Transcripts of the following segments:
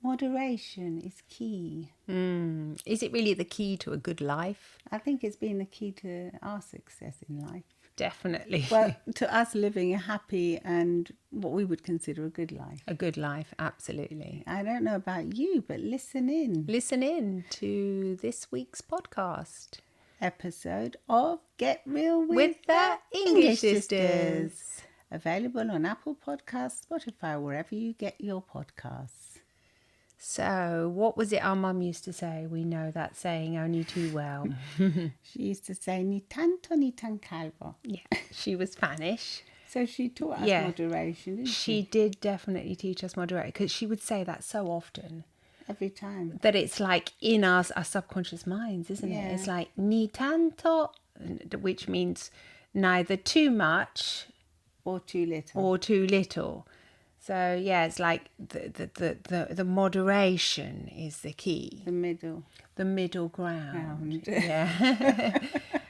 moderation is key. Is it really the key to a good life? I think it's been the key to our success in life. Definitely. Well, to us living a happy and what we would consider a good life. A good life, absolutely. I don't know about you, but listen in. Listen in to this week's podcast. Episode of Get Real With the English Sisters. Available on Apple Podcasts, Spotify, wherever you get your podcasts. So, what was it our mum used to say? We know that saying only too well. She used to say, ni tanto ni tan calvo. Yeah, she was Spanish. So she taught us moderation, didn't she? She did definitely teach us moderation, because she would say that so often. Every time. That it's like in our subconscious minds, isn't it? It's like ni tanto, which means neither too much or too little. So yeah, it's like the moderation is the key. The middle ground. Yeah.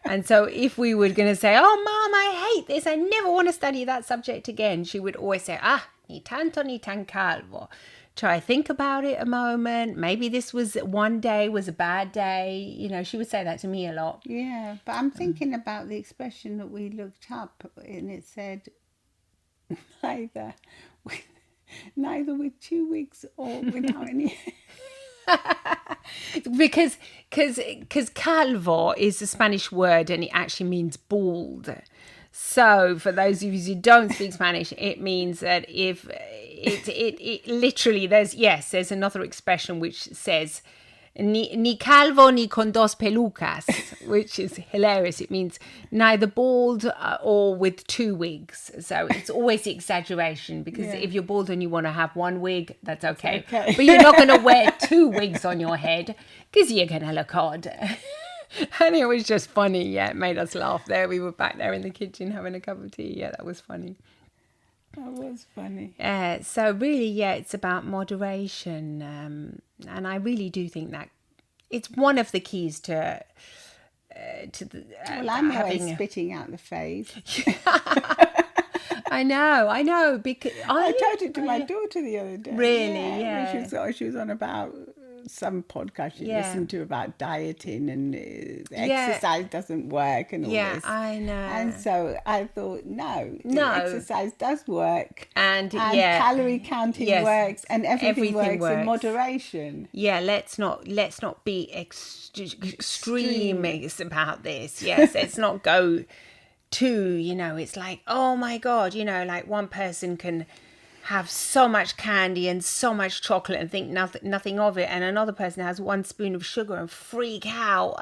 And so if we were going to say, "Oh, Mom, I hate this. I never want to study that subject again," she would always say, "Ni tanto ni tan calvo." Try think about it a moment. Maybe this was one day was a bad day. You know, she would say that to me a lot. Yeah, but I'm thinking about the expression that we looked up, and it said neither with 2 weeks or without any. because calvo is a Spanish word and it actually means bald. So for those of you who don't speak Spanish, it means that if it literally there's another expression which says ni calvo ni con dos pelucas, which is hilarious. It means neither bald or with 2 wigs. So it's always the exaggeration, because if you're bald and you want to have 1 wig, that's okay. But you're not going to wear 2 wigs on your head, because you're going to look odd. And it was just funny. Yeah, it made us laugh there. We were back there in the kitchen having a cup of tea. Yeah, that was funny. That was funny. So really, it's about moderation. And I really do think that it's one of the keys to the... well, I'm always spitting out the phase. I know. Because I told it to my daughter the other day. Really? Yeah. She was on about some podcast she listened to about dieting and exercise doesn't work and all this. Yeah, I know. And so I thought, no, exercise does work. And calorie counting works, and everything works in moderation. Yeah, let's not be extremist about this. Yes, let's not go too, it's like, oh my God, like one person can have so much candy and so much chocolate and think nothing of it, and another person has 1 spoon of sugar and freak out.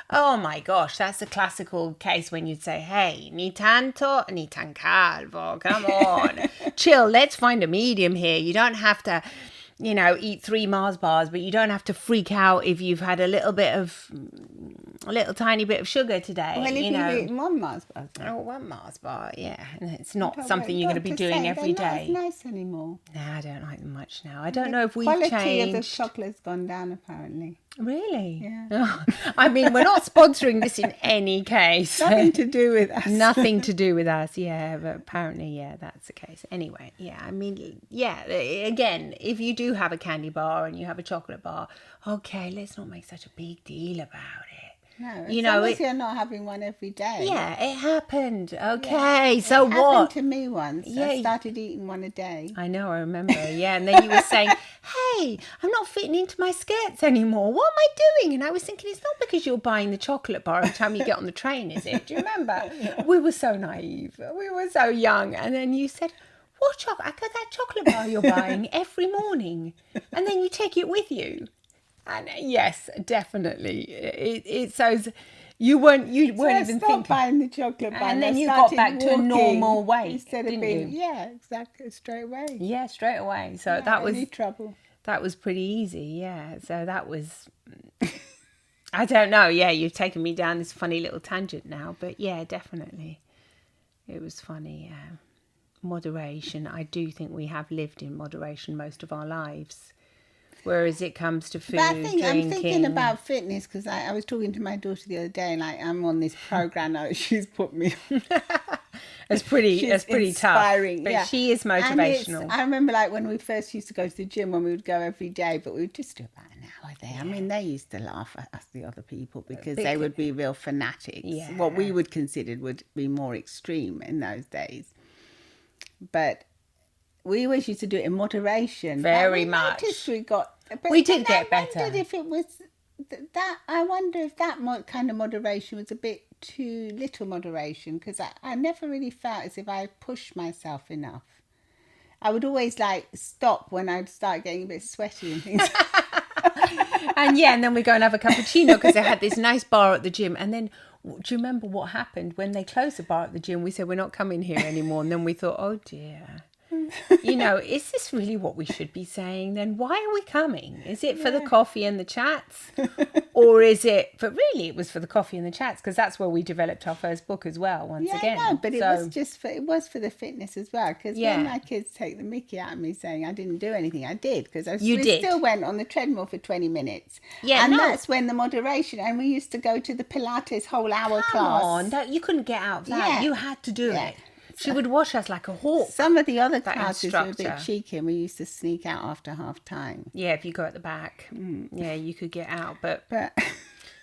Oh my gosh, that's the classical case when you'd say, hey, ni tanto ni tan calvo, come on. Chill, let's find a medium here. You don't have to eat 3 Mars bars, but you don't have to freak out if you've had a little tiny bit of sugar today. Well, if you've eaten 1 Mars bar. Oh, 1 Mars bar, yeah. And it's not something you're going to be doing every day. They're not as nice anymore. No, I don't like them much now. I don't know if we've changed. Quality of the chocolate's gone down, apparently. Really? Yeah. I mean, we're not sponsoring this in any case. Nothing to do with us. Nothing to do with us, yeah. But apparently, that's the case. Anyway, I mean, again, if you do have a candy bar and you have a chocolate bar, okay, let's not make such a big deal about it. No, as long as you're not having one every day. Yeah, it happened. Okay, yeah, so it what? Happened to me once. Yeah, I started eating 1 a day. I know, I remember. Yeah, and then you were saying, hey, I'm not fitting into my skirts anymore. What am I doing? And I was thinking, it's not because you're buying the chocolate bar every time you get on the train, is it? Do you remember? We were so naive. We were so young. And then you said, what chocolate? I got that chocolate bar you're buying every morning. And then you take it with you. And yes, definitely. It shows you weren't even thinking. Buying the chocolate bar, and then you got back to a normal weight instead of being exactly straight away. Yeah, straight away. So that was any trouble. That was pretty easy. Yeah. So that was. I don't know. Yeah, you've taken me down this funny little tangent now, but yeah, definitely, it was funny. Moderation. I do think we have lived in moderation most of our lives. Whereas it comes to food, but I'm thinking about fitness, because I was talking to my daughter the other day, and I'm on this program now she's put me on. It's pretty inspiring. Tough. But she is motivational. I remember like when we first used to go to the gym, when we would go every day, but we would just do about an hour there. Yeah. I mean, they used to laugh at us, the other people, because they would be real fanatics. Yeah. What we would consider would be more extreme in those days. But we always used to do it in moderation. Very much. We did get better. I wondered if it was that. I wonder if that kind of moderation was a bit too little moderation, because I never really felt as if I pushed myself enough. I would always like stop when I'd start getting a bit sweaty and things. And then we go and have a cappuccino because they had this nice bar at the gym. And then, do you remember what happened when they closed the bar at the gym? We said, we're not coming here anymore. And then we thought, oh dear. Is this really what we should be saying then? Why are we coming? Is it for the coffee and the chats? Or is it really it was for the coffee and the chats, because that's where we developed our first book as well, once again. No, but it was for the fitness as well, because when my kids take the mickey out of me saying I didn't do anything, I did, because still went on the treadmill for 20 minutes. That's when the moderation, and we used to go to the Pilates whole hour class. No, you couldn't get out of that. You had to do it. She would watch us like a hawk. Some of the other classes were a bit cheeky, and we used to sneak out after half time. Yeah, if you go at the back. Yeah, you could get out. But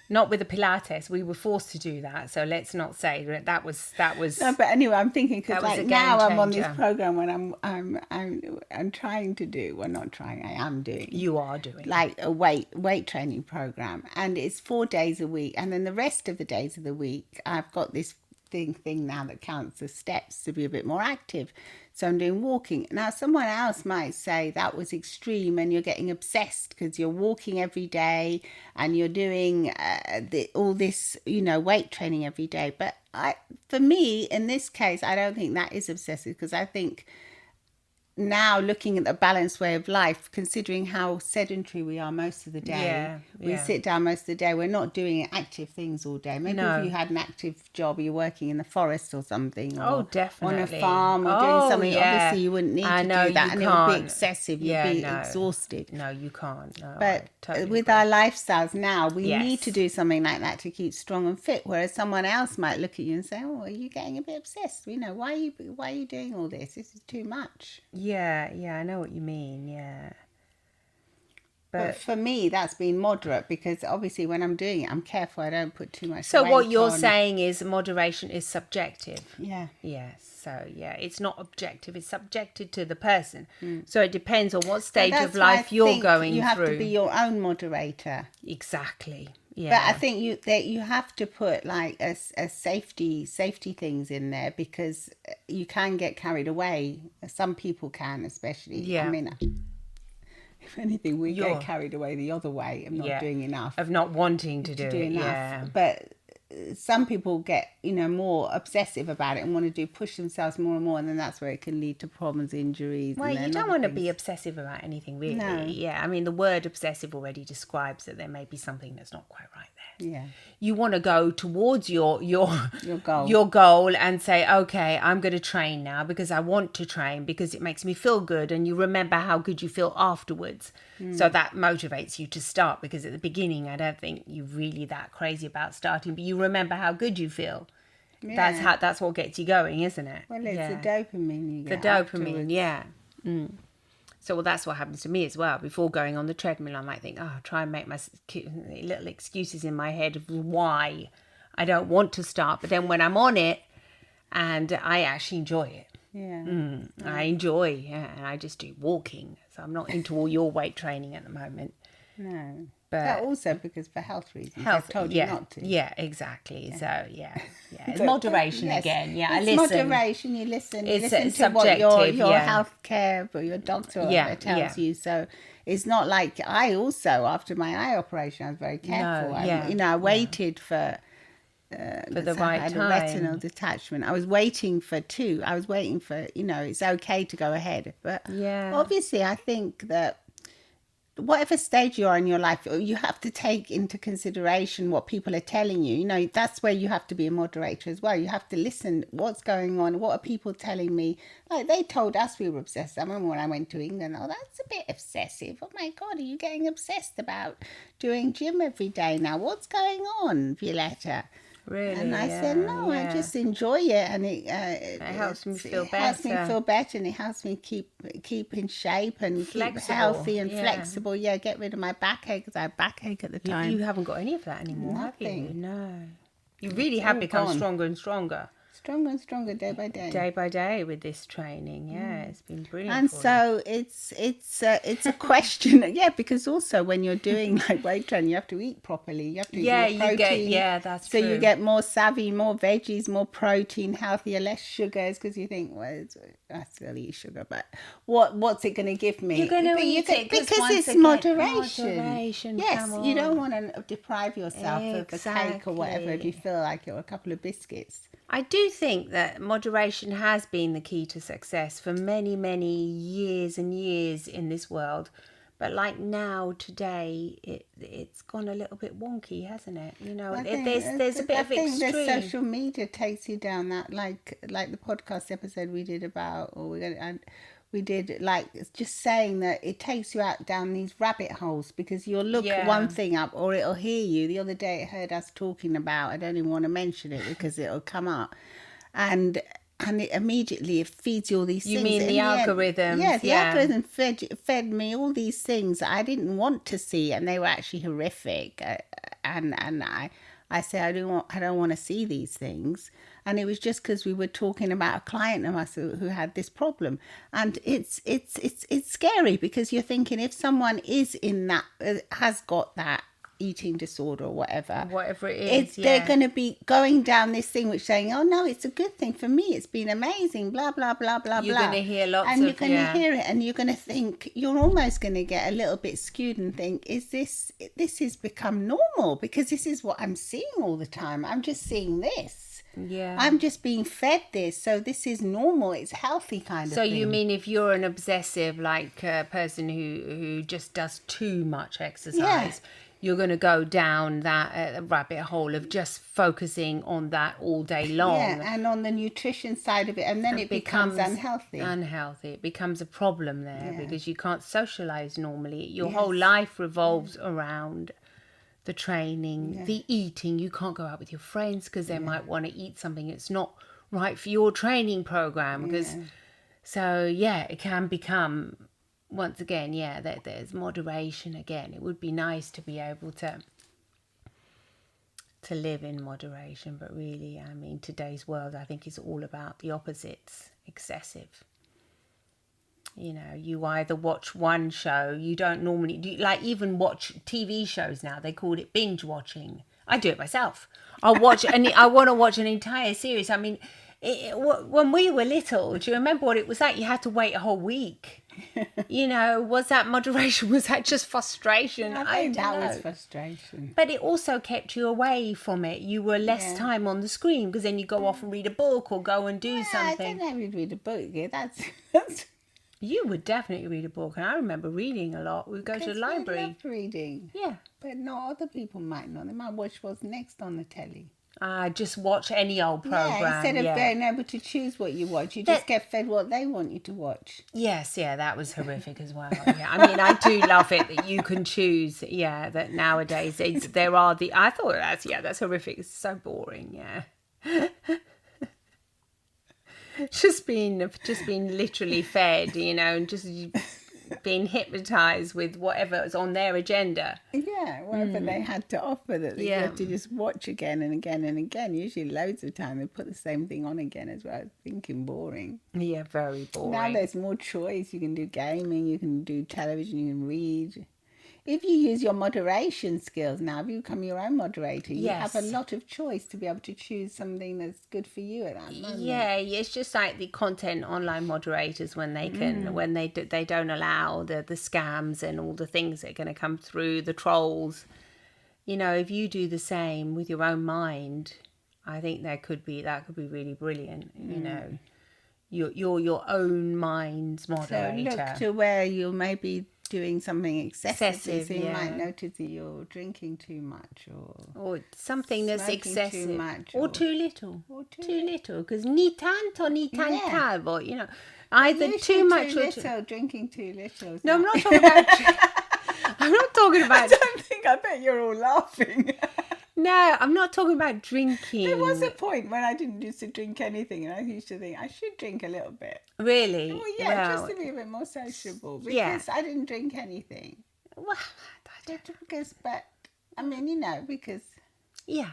not with the Pilates. We were forced to do that. So let's not say that was. No, but anyway, I'm thinking, because like now I'm on this program when I'm trying to do. Well, not trying. I am doing. You are doing like a weight training program, and it's 4 days a week, and then the rest of the days of the week I've got this thing now that counts as steps to be a bit more active. So I'm doing walking. Now, someone else might say that was extreme and you're getting obsessed because you're walking every day and you're doing all this, weight training every day. But for me, in this case, I don't think that is obsessive, because I think now, looking at the balanced way of life, considering how sedentary we are most of the day, we sit down most of the day, we're not doing active things all day. Maybe if you had an active job, you're working in the forest or something, or definitely on a farm, or doing something, obviously you wouldn't need to do that, and it would be excessive, you'd be exhausted. No, you can't. No, but with our lifestyles now, we need to do something like that to keep strong and fit, whereas someone else might look at you and say, oh, are you getting a bit obsessed? Why are you doing all this? This is too much. Yeah, I know what you mean, yeah. But for me, that's been moderate, because obviously when I'm doing it, I'm careful I don't put too much So weight what you're on. saying is moderation is subjective. Yeah. Yes. So, it's not objective. It's subjective to the person. So it depends on what stage of life you're going through. You have to be your own moderator. Exactly. Yeah. But I think you have to put like a safety things in there, because you can get carried away. Some people can, especially. Yeah. I mean, if anything, we get carried away the other way of not doing enough. Of not wanting to do enough. Yeah. But some people get, more obsessive about it and want to push themselves more and more, and then that's where it can lead to problems, injuries. Well, you don't want to be obsessive about anything, really. No. Yeah, I mean, the word obsessive already describes that there may be something that's not quite right there. Yeah. You want to go towards your goal. Your goal, and say, okay, I'm going to train now because I want to train, because it makes me feel good, and you remember how good you feel afterwards. So that motivates you to start, because at the beginning, I don't think you're really that crazy about starting, but you remember how good you feel. Yeah. That's what gets you going, isn't it? Well, it's the dopamine you get. The dopamine, yeah. So that's what happens to me as well. Before going on the treadmill, I might think, try and make my little excuses in my head of why I don't want to start. But then when I'm on it, and I actually enjoy it. Yeah. I enjoy, and I just do walking. So I'm not into all your weight training at the moment. No. But also because for health reasons, I've told you not to. Yeah, exactly. Yeah. So, it's moderation again. Yeah, it's moderation. You listen. You listen to what your healthcare or your doctor or whatever tells you. So it's not like I also, after my eye operation, I was very careful. I waited for the right time. I had a retinal detachment. I was waiting for 2. I was waiting for, it's okay to go ahead. But obviously I think that whatever stage you are in your life, you have to take into consideration what people are telling you. That's where you have to be a moderator as well. You have to listen. What's going on? What are people telling me? Like they told us we were obsessed. I remember when I went to England, that's a bit obsessive. Oh my God, are you getting obsessed about doing gym every day now? What's going on, Violetta? Really? And I said, no, I just enjoy it, and it helps me feel it helps me better. feel better, and it helps me keep in shape and keep Flexible, healthy and yeah. flexible. Yeah, get rid of my backache, because I had backache at the time. You haven't got any of that anymore, have you? Nothing. No. You really It's have all become gone. stronger and stronger. Stronger and stronger day by day. Day by day with this training. Yeah, it's been brilliant And for so it's a question, yeah, because also when you're doing like weight training, you have to eat properly. You have to eat more protein. That's so true. you get more savvy, more veggies, more protein, healthier, less sugars, because you think, well, I still eat sugar, but what's it going to give me? You're going to eat it because it's again, moderation. moderation. Yes, Come you don't on. want to deprive yourself of a cake or whatever if you feel like it, or a couple of biscuits. I do think that moderation has been the key to success for many, many years and years in this world. But like now, today, it's gone a little bit wonky, hasn't it? You know, there's a bit of extreme. I think the social media takes you down that, like the podcast episode we did about, we did like just saying that it takes you out down these rabbit holes, because you'll look one thing up or it'll hear you. The other day it heard us talking about, I don't even want to mention it because it'll come up, and it immediately it feeds you all these things. You mean the algorithms? Yeah, the algorithm fed me all these things that I didn't want to see, and they were actually horrific. And I said, I don't want to see these things. And it was just because we were talking about a client of us who had this problem. And it's scary, because you're thinking, if someone is in that, has got that eating disorder or whatever it is, they're going to be going down this thing which saying, oh no, it's a good thing for me, it's been amazing, blah blah blah blah you're blah. You're going to hear lots and of, you're going to hear it, and you're going to think, you're almost going to get a little bit skewed and think, this has become normal, because this is what I'm seeing all the time. I'm just seeing this. Yeah. I'm just being fed this, so this is normal, it's healthy kind of thing. So you mean if you're an obsessive person who just does too much exercise, you're going to go down that rabbit hole of just focusing on that all day long. Yeah, and on the nutrition side of it, and then it becomes unhealthy. It becomes a problem there, because you can't socialize normally. Your whole life revolves around the training, the eating. You can't go out with your friends because they might want to eat something that's not right for your training program. It can become, once again, that there's moderation again. It would be nice to be able to live in moderation, but really, I mean, today's world, I think, is all about the opposites, excessive. You know, you either watch one show, you don't normally do, like even watch TV shows now, they call it binge watching. I do it myself. I want to watch an entire series. I mean, when we were little, do you remember what it was like? You had to wait a whole week. You know, was that moderation? Was that just frustration? I think that was frustration. But it also kept you away from it. You were less time on the screen, because then you go off and read a book or go and do something. I don't know, we'd read a book. Yeah, that's You would definitely read a book, and I remember reading a lot. We'd go to the library. I love reading. Yeah. But not other people might not. They might watch what's next on the telly. Just watch any old program. Yeah, instead of being able to choose what you watch, you just get fed what they want you to watch. Yes, that was horrific as well. Yeah, I mean, I do love it that you can choose. Yeah, that nowadays there are the. I thought that's horrific. It's so boring. Yeah. just being literally fed, you know, and just being hypnotized with whatever is on their agenda. Yeah, whatever they had to offer, that you had to just watch again and again and again. Usually loads of time they put the same thing on again as well. Thinking boring. Yeah, very boring. Now there's more choice. You can do gaming, you can do television, you can read. If you use your moderation skills now, if you become your own moderator, you have a lot of choice to be able to choose something that's good for you at that moment. Yeah, it's just like the content online moderators when they can, when they don't allow the scams and all the things that are going to come through, the trolls. You know, if you do the same with your own mind, I think that could be really brilliant. You know, you're your own mind's moderator. So look to where you maybe doing something excessive, so you might notice that you're drinking too much, or something that's excessive, too much, or too little, because ni tanto ni tantavo, you know, either too much too little, drinking too little. No, I'm not talking about. I'm not talking about. I bet you're all laughing. No, I'm not talking about drinking. There was a point when I didn't used to drink anything, and I used to think I should drink a little bit. Really? Well, yeah, just to be a bit more sociable, because I didn't drink anything. Well, But I mean, because yeah.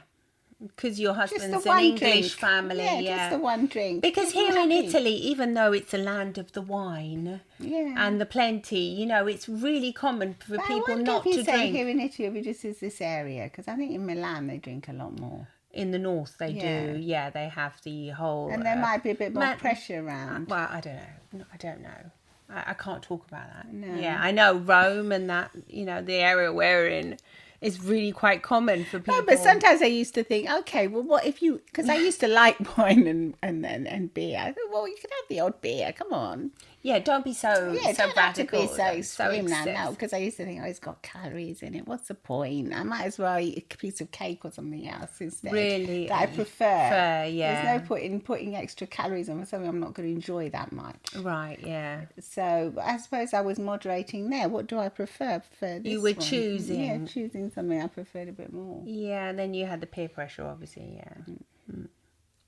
Because your just husband's the an one English drink. family, Yeah, just the one drink. Because Keep me here in happy. Italy, even though it's a land of the wine and the plenty, it's really common for But people I wonder not if you to say drink. here in Italy, we just is this area, because I think in Milan they drink a lot more. In the north, they Yeah. do. Yeah, they have the whole. And there might be a bit more pressure around. Well, I don't know. No, I don't know. I can't talk about that. No. Yeah, I know Rome and that, the area we're in is really quite common for people. No, but sometimes I used to think, okay, well, what if you... Because I used to like wine and beer. I thought, well, you could have the odd beer. Come on. Yeah, don't be so Yeah, so don't have to radical. be so extreme now. excessive. No, because I used to think, it's got calories in it. What's the point? I might as well eat a piece of cake or something else instead. Really? That I prefer. Yeah. There's no point in putting extra calories on something I'm not going to enjoy that much. Right, yeah. So I suppose I was moderating there. What do I prefer? I prefer this You were one. choosing. Yeah, choosing something I preferred a bit more. Yeah, and then you had the peer pressure, obviously, yeah.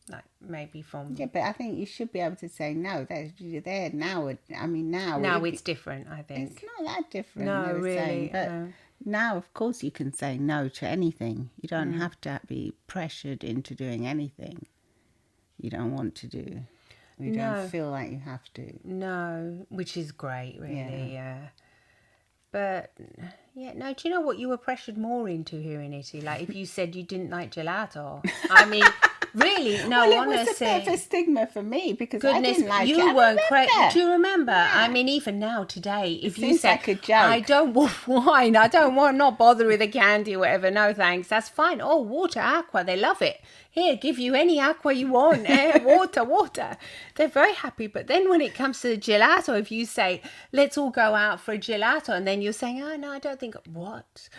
Like, maybe from... Yeah, but I think you should be able to say no. You're there now. I mean, now... Now it's different, I think. It's not that different. No, they were really, saying, but no. now, of course, you can say no to anything. You don't have to be pressured into doing anything you don't want to do. You don't feel like you have to. No, which is great, really, yeah. But, yeah, no, do you know what you were pressured more into here in Italy? Like, if you said you didn't like gelato. I mean, really, no, Well, honestly. it was a bit of a stigma for me because I Goodness, didn't like it. you I weren't remember. crazy. Do you remember? I mean, even now, today, if you seems say, like a joke. I don't want wine, I don't want, not bother with the candy or whatever, no thanks, that's fine. Oh, water, aqua, they love it. Here, give you any aqua you want. Water. They're very happy. But then when it comes to the gelato, if you say, let's all go out for a gelato, and then you're saying, oh, no, I don't think, what?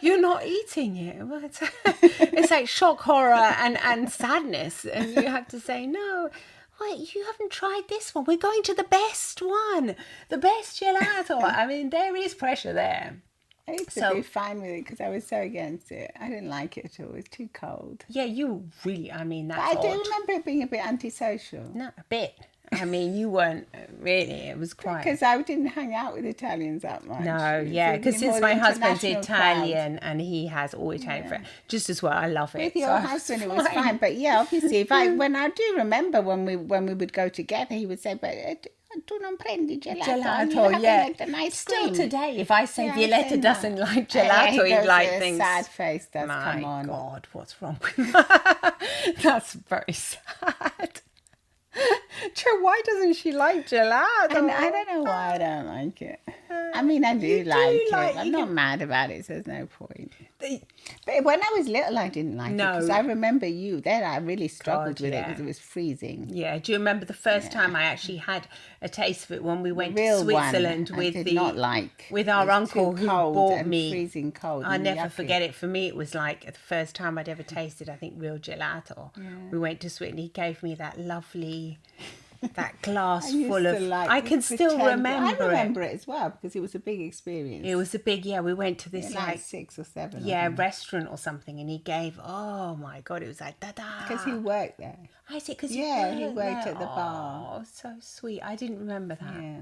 You're not eating it. It's like shock, horror, and sadness. And you have to say, no. Wait, you haven't tried this one. We're going to the best one. The best gelato. I mean, there is pressure there. I used to be fine with it because I was so against it. I didn't like it at all. It was too cold. Yeah, you really, I mean, that's But I do odd. remember it being a bit antisocial. No, a bit. I mean, you weren't really. It was quite... Because I didn't hang out with Italians that much. No, It was yeah, more because since the my husband's international Italian and he has all Italian friends, just as well, I love it. With your So husband, it was fine. But yeah, obviously, when I do remember when we would go together, he would say, "But tu non prendi gelato." And you have yeah. an ice Still cream. today, if I say Yeah, I Violetta say doesn't no. like Yeah, gelato, he he'd goes like with a things. sad face does My come on. God, what's wrong with that? That's very sad. Joe, why doesn't she like gelato? And I don't know why I don't like it. I mean, I do like it. I'm not mad about it, so there's no point. But when I was little, I didn't like it because I remember you. Then I really struggled with it because it was freezing. Yeah, do you remember the first time I actually had a taste of it when we went to Real Switzerland one, with I did not like. with It our was uncle too who cold bought and me freezing cold. I'll and never yucky. forget it. For me, it was like the first time I'd ever tasted, I think, real gelato. We went to Switzerland. He gave me that lovely, that glass full of. I can still remember I remember it as well because it was a big experience. It was a big, we went to this like 6 or 7. restaurant or something, and he gave, oh my God, it was like, da-da. Because he worked there. I said, because he worked at the bar. Oh, so sweet. I didn't remember that. Yeah.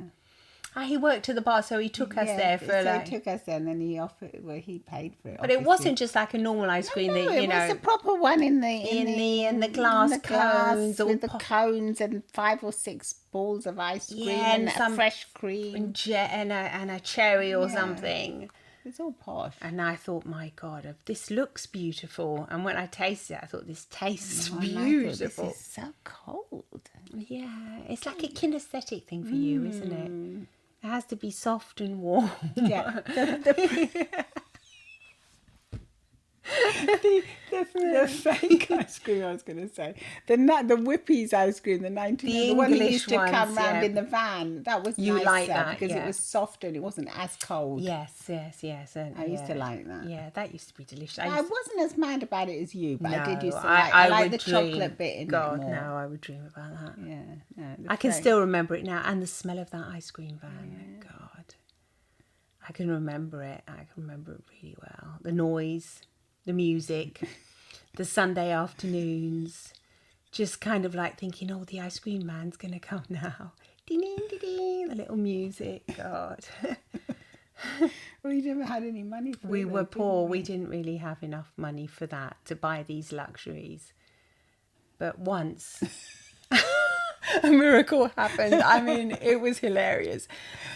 He worked at the bar, so he took us there for so he took us there and then he offered, he paid for it. But it wasn't just like a normal ice cream that, it was a proper one in the glass cones. with the cones and 5 or 6 balls of ice cream and some fresh cream. And a cherry or something. It's all posh. And I thought, my God, this looks beautiful. And when I tasted it, I thought, this tastes beautiful. I thought, this is so cold. Yeah, it's like a kinesthetic thing for you, isn't it? It has to be soft and warm. Yeah. The fake ice cream, I was going to say. The Whippy's ice cream, the one that used to come round in the van. That was you nicer like that because it was soft and it wasn't as cold. Yes. I used to like that. Yeah, that used to be delicious. I wasn't as mad about it as you, but I did used to like. I like the chocolate bit in God, it more. no, I would dream about that. Yeah, no, I can still remember it now, and the smell of that ice cream van. Yeah. God, I can remember it. I can remember it really well. The noise. the music, the Sunday afternoons, just kind of like thinking, oh, the ice cream man's going to come now. Ding, ding, ding, ding, the little music. God. We never had any money for it. We were though, poor. didn't We didn't really have enough money for that, to buy these luxuries. But once a miracle happened. I mean, it was hilarious.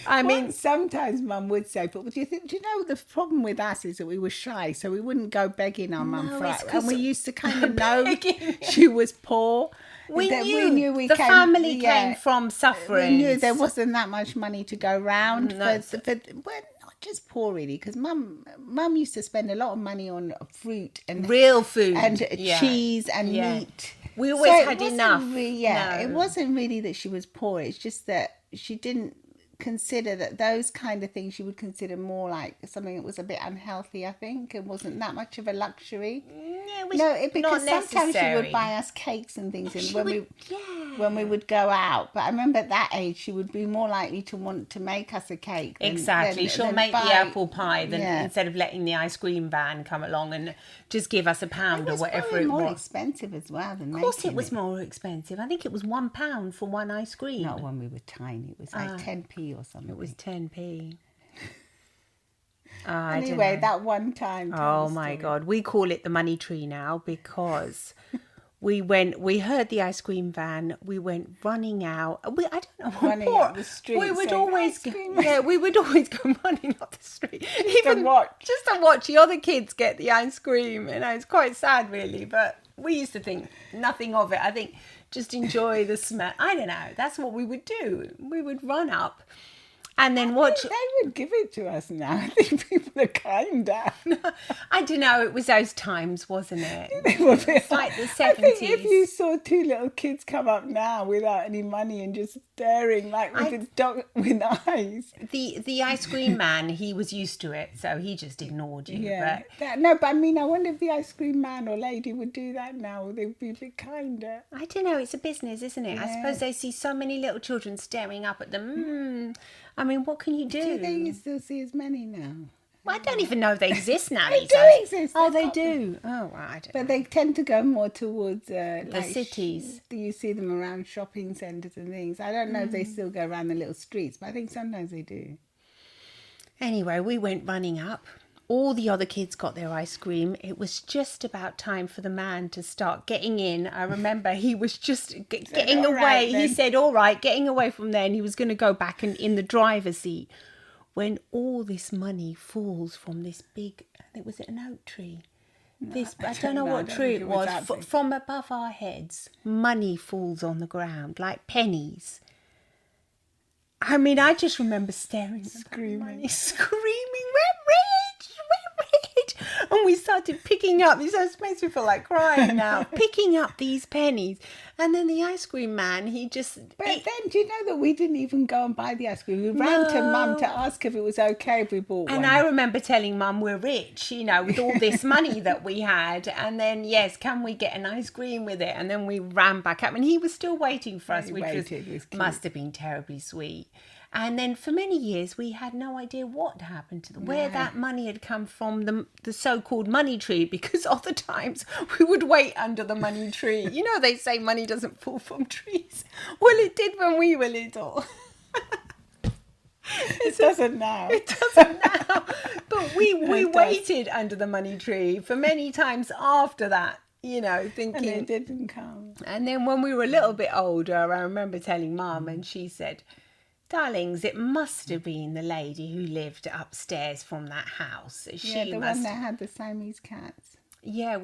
I mean, sometimes Mum would say, but do you know the problem with us is that we were shy, so we wouldn't go begging our mum No, for it's it, 'cause and we used to kind of know begging. she was poor. we That knew the family came from suffering. We knew there wasn't that much money to go round. No, But we're not just poor really, because Mum used to spend a lot of money on fruit and Real food and yeah. cheese and Yeah. meat. We always So it had wasn't enough. It No. wasn't really that she was poor. It's just that she didn't consider that those kind of things she would consider more like something that was a bit unhealthy. I think it wasn't that much of a luxury. Yeah, it was Because not sometimes she necessary. would buy us cakes and things, and She when would- we would go out. But I remember at that age she would be more likely to want to make us a cake. Exactly. She'll than make buy, the apple pie Yeah. instead of letting the ice cream van come along and just give us a pound It or was whatever probably it more was. expensive as well than Of course, making it was more expensive. I think it was £1 for one ice cream. Not when we were tiny. It was like 10p or something. It was 10p. Anyway, that one time. Oh my God. We call it the money tree now because we heard the ice cream van, we went running out. I don't know. Running up the street We would saying, always "Ice go, cream." yeah, we would always go running up the street. Just to watch the other kids get the ice cream. And it's quite sad really, but we used to think nothing of it. I think just enjoy the smell. I don't know. That's what we would do. We would run up and then watch. They would give it to us now. I think people are kinder. I don't know. It was those times, wasn't it? It's like the I think if 70s. you saw two little kids come up now without any money and just staring like with a dog with eyes. The ice cream man, he was used to it, so he just ignored you. Yeah. But But I mean, I wonder if the ice cream man or lady would do that now. They'd be a bit kinder. I don't know. It's a business, isn't it? I Yeah. suppose they see so many little children staring up at them. I mean, what can you do? Do you think you still see as many now? Well, I don't even know if they exist now. They these do days. exist. Oh, they do. Oh, well, I don't But know. they tend to go more towards the cities. Do you see them around shopping centres and things? I don't know if they still go around the little streets, but I think sometimes they do. Anyway, we went running up. All the other kids got their ice cream. It was just about time for the man to start getting in. I remember he was just getting "All away. right, He then." said, all right, getting away from there. And he was going to go back and in the driver's seat. When all this money falls from this big, I think, was it an oak tree? I don't know what tree it was. From above our heads, money falls on the ground like pennies. I mean, I just remember staring, screaming, we're rich, and we started picking up. This makes me feel like crying now. Picking up these pennies, and then the ice cream man, he just. But then, do you know that we didn't even go and buy the ice cream? We ran to Mum to ask if it was okay if we bought one. And I remember telling Mum we're rich, with all this money that we had. And then, yes, can we get an ice cream with it? And then we ran back up and he was still waiting for us, He which waited, it was cute. must have been terribly sweet. And then for many years, we had no idea what happened to them, where that money had come from, the so-called money tree, because other times we would wait under the money tree. They say money doesn't fall from trees. Well, it did when we were little. It doesn't now. It doesn't now. But we waited under the money tree for many times after that, thinking. And it didn't come. And then when we were a little bit older, I remember telling Mum, and she said, darlings, it must have been the lady who lived upstairs from that house. One that had the Siamese cats. Yeah,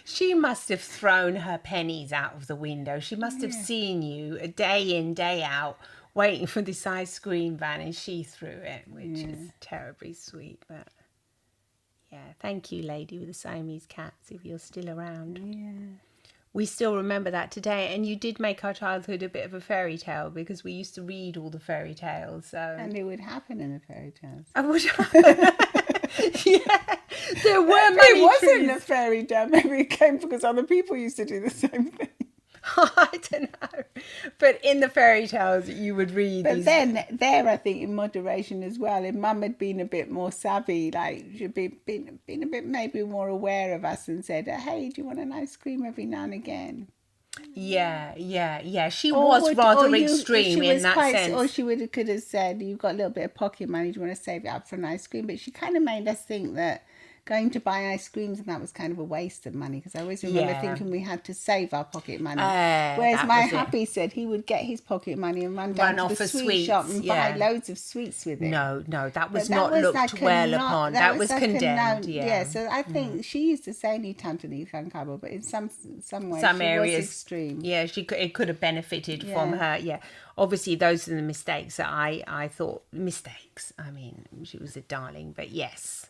she must have thrown her pennies out of the window. She must have seen you a day in, day out, waiting for this ice cream van, and she threw it, which is terribly sweet. But yeah, thank you, lady with the Siamese cats, if you're still around. Yeah. We still remember that today, and you did make our childhood a bit of a fairy tale because we used to read all the fairy tales. So And it would happen in the fairy tales. I would. Yeah, there were Maybe money it wasn't trees. a fairy tale. Maybe it came because other people used to do the same thing. I don't know. But in the fairy tales, you would read But these. then there, I think in moderation as well. If Mum had been a bit more savvy, like she'd been a bit maybe more aware of us and said, "Hey, do you want an ice cream every now and again?" Yeah. She was rather extreme in that sense. Or she could have said, "You've got a little bit of pocket money. Do you want to save it up for an ice cream?" But she kind of made us think that going to buy ice creams and that was kind of a waste of money, because I always remember thinking we had to save our pocket money. Whereas my hubby said he would get his pocket money and run down to the sweet shop and buy loads of sweets with it. No, that was not looked well upon. That was condemned. So I think she used to say "Ni tanto ni kankabo," but in some way some she areas, was extreme. Yeah, it could have benefited from her. Yeah, obviously those are the mistakes that I thought mistakes. I mean, she was a darling, but yes,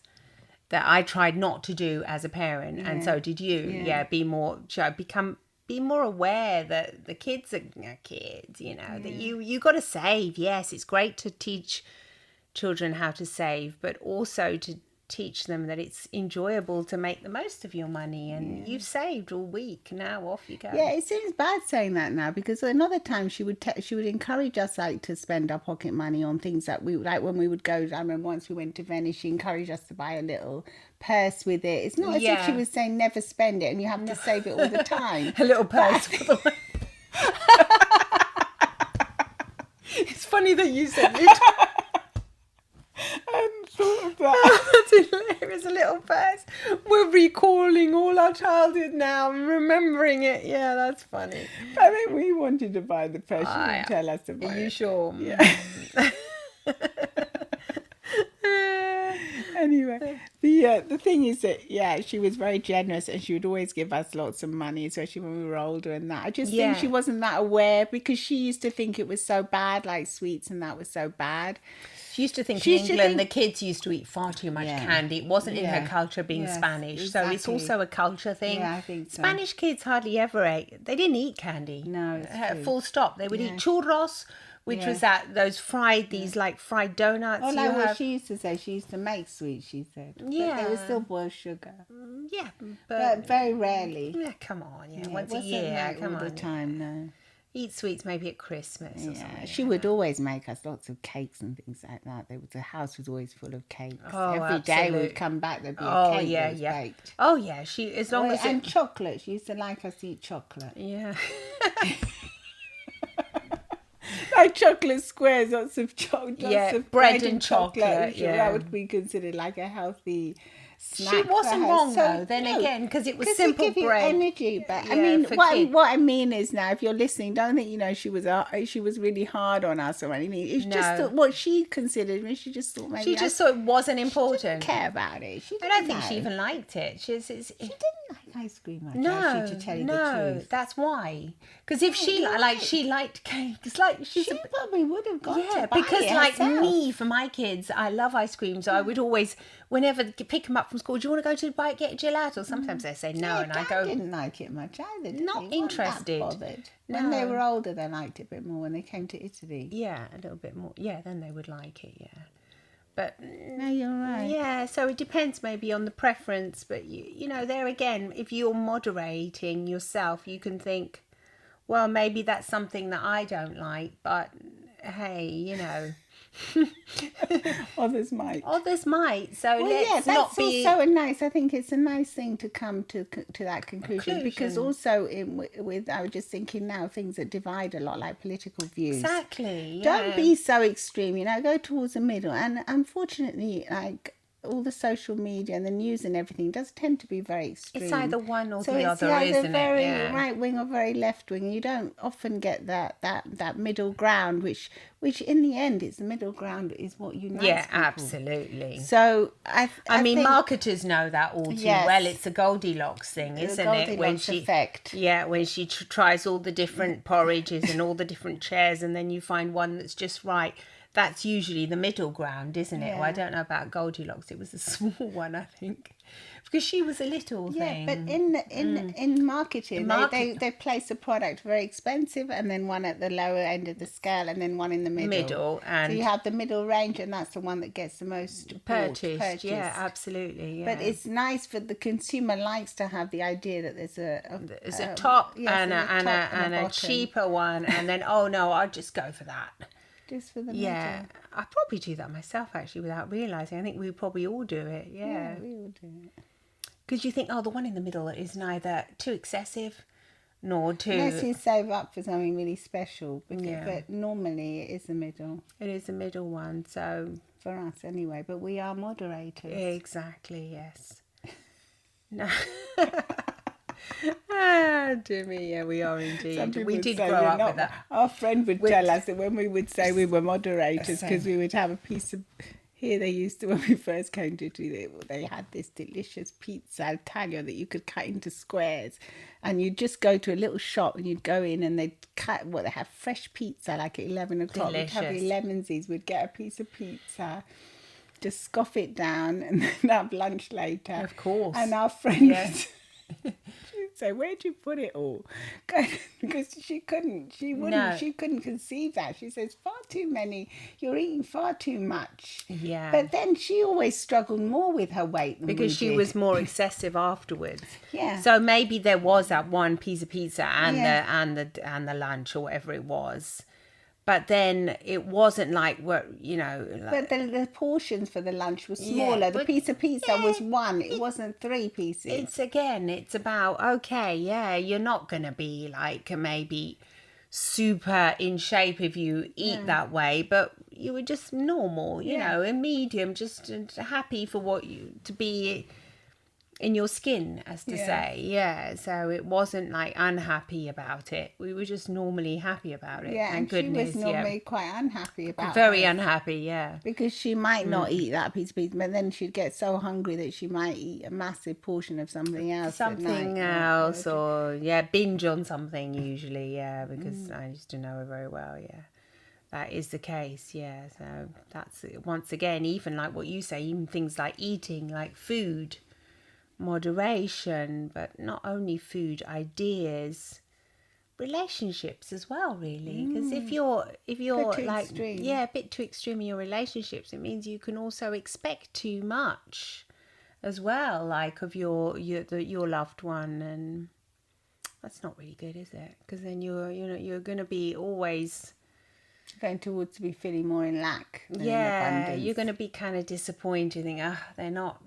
that I tried not to do as a parent, and so did you. Be more aware that the kids are kids. You know that you got to save. Yes, it's great to teach children how to save, but also to teach them that it's enjoyable to make the most of your money, and you've saved all week, now off you go. Yeah, it seems bad saying that now, because another time she would encourage us like to spend our pocket money on things that we like. When we would go, I remember once we went to Venice, she encouraged us to buy a little purse with it. It's not as if she was saying never spend it and you have to save it all the time. A little purse for the It's funny that you said it. Thought of that. That's hilarious. A little purse. We're recalling all our childhood now and remembering it. Yeah, that's funny. I think we wanted to buy the purse. She didn't tell us to buy it. Are you sure? Yeah. Anyway, the thing is that she was very generous, and she would always give us lots of money, especially when we were older and that. I just think she wasn't that aware, because she used to think it was so bad, like sweets and that was so bad. She used to think in England the kids used to eat far too much candy. It wasn't in her culture, being Spanish. Exactly. So it's also a culture thing. Yeah, I think so. Spanish kids hardly ever ate. They didn't eat candy. No, it's true. Full stop. They would eat churros, which was those fried donuts. Oh, like what she used to say. She used to make sweets, she said. Yeah. But they were still boiled sugar. Yeah. But very rarely. Yeah, come on. Yeah, once a year. Come on. All the time, no. Eat sweets maybe at Christmas or something. She would always make us lots of cakes and things like that. The house was always full of cakes. Oh, Every day we'd come back, there'd be a cake that was baked. Oh, yeah. And chocolate. She used to like us to eat chocolate. Yeah. Like chocolate squares, lots of chocolate. Bread and chocolate. That would be considered like a healthy snack. She wasn't wrong though. Then again, because it was simple it give bread. You energy, but I mean, what I mean is, now if you're listening, don't think she was really hard on us or anything. It's just what she considered. She just thought maybe she just thought it wasn't important. She didn't care about it. I don't think she even liked it. She didn't like ice cream much. No, to tell you the truth. That's why. Because if she liked cakes, like she probably would have gone to buy because it like herself. me, for my kids, I love ice cream, so I would always, whenever pick them up from school, do you want to go to the bike get a gelato? Sometimes they say no, and I go. Didn't like it much either. Not interested. Bothered. When they were older, they liked it a bit more. When they came to Italy, a little bit more. Yeah, then they would like it. Yeah. But no, you're right. Yeah, so it depends maybe on the preference, but you know, there again, if you're moderating yourself, you can think, well, maybe that's something that I don't like, but hey, others might. So let's not be. That's also nice. I think it's a nice thing to come to that conclusion. Because also with I was just thinking now, things that divide a lot, like political views. Exactly. Don't be so extreme. Go towards the middle. And unfortunately, like all the social media and the news and everything does tend to be very extreme. It's either one or the other, isn't it? It's either very right wing or very left wing. You don't often get that middle ground, which in the end, it's the middle ground is what unites people. Absolutely. So I mean, think, marketers know that all too well. It's a Goldilocks thing, isn't it? When she effect. When she tries all the different porridges and all the different chairs, and then you find one that's just right. that's usually the middle ground, isn't it? Yeah. Well, I don't know about Goldilocks. It was a small one, I think, because she was a little thing. But in marketing, Market- they place a product very expensive, and then one at the lower end of the scale, and then one in the middle. And so you have the middle range, and that's the one that gets the most purchased. Yeah, absolutely. Yeah. But it's nice for the consumer likes to have the idea that there's a top and a bottom. cheaper one, and then oh no, I'll just go for that. Just for the Yeah, middle. I probably do that myself actually without realizing. I think we probably all do it. Yeah, we all do it. Because you think, oh, the one in the middle is neither too excessive nor too. Unless you save up for something really special, but normally it is the middle. It is the middle one, so for us anyway. But we are moderators. Exactly. Yes. No. Ah, dear me, yeah, we are indeed. We did grow up with that. Our friend would tell us that when we would say we were moderators, because we would have a piece of. Here they used to, when we first came to Italy, they had this delicious pizza al taglio that you could cut into squares, and you'd just go to a little shop and you'd go in and they'd cut. They have fresh pizza like at 11 o'clock. Delicious. We'd have the lemonsies. We'd get a piece of pizza. Just scoff it down and then have lunch later. Of course. And our friend Yes. she'd say, "Where'd you put it all?" Because she couldn't conceive that. She says, "Far too many. You're eating far too much." Yeah. But then she always struggled more with her weight than Because we she did. was more excessive afterwards. Yeah. So maybe there was that one piece of pizza and Yeah. the lunch or whatever it was. But then it wasn't like what But the portions for the lunch were smaller. Yeah, The but- piece of pizza was one. It wasn't 3 pieces. it's about, okay, yeah, you're not going to be like maybe super in shape if you eat that way, but you were just normal, you know, a medium, just happy for what you to be in your skin, as to say. Yeah, so it wasn't like unhappy about it. We were just normally happy about it. Yeah, Thank and goodness. she was normally quite unhappy about Very it. unhappy, yeah. Because she might not eat that piece of pizza, but then she'd get so hungry that she might eat a massive portion of something else. at Something night. else, or binge on something usually, because I used to know her very well. That is the case. So that's once again, even like what you say, even things like eating, like food, moderation, but not only food, ideas, relationships as well, really. Because if you're Bit too like extreme. a bit too extreme in your relationships, it means you can also expect too much as well, like of your loved one, and that's not really good, is it? Because then you're going to be always Going towards to be feeling more in lack than in yeah, abundance. you're going to be kind of disappointed, think, they're not,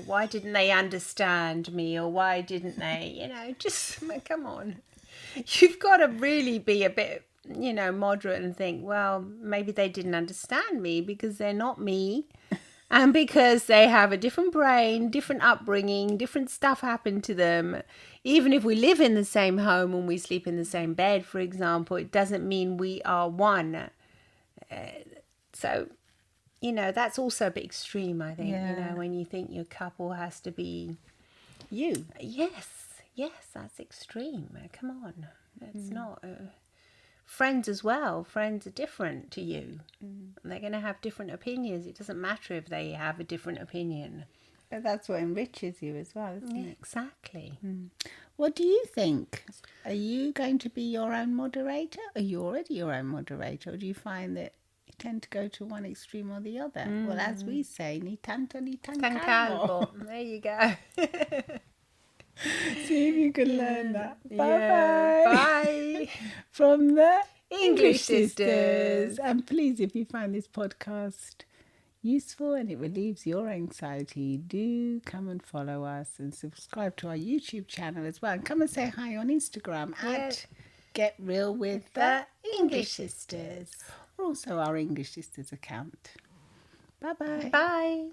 why didn't they understand me, or why didn't they, just come on. You've got to really be a bit, moderate and think, well, maybe they didn't understand me because they're not me. And because they have a different brain, different upbringing, different stuff happened to them. Even if we live in the same home and we sleep in the same bed, for example, it doesn't mean we are one. So, that's also a bit extreme, I think, when you think your couple has to be You. Yes, that's extreme. Come on. That's not... friends as well. Friends are different to you. They're going to have different opinions. It doesn't matter if they have a different opinion. But that's what enriches you as well, isn't it? Exactly. What do you think? Are you going to be your own moderator? Are you already your own moderator? Or do you find that you tend to go to one extreme or the other? Well, as we say, ni tanto ni tan calvo. Calvo. There you go. See if you can learn that. Yeah. Bye-bye. Bye. From the English Sisters. And please, if you find this podcast useful and it relieves your anxiety, do come and follow us and subscribe to our YouTube channel as well. And come and say hi on Instagram at Get Real with the English Sisters. Or also our English Sisters account. Bye-bye. Bye.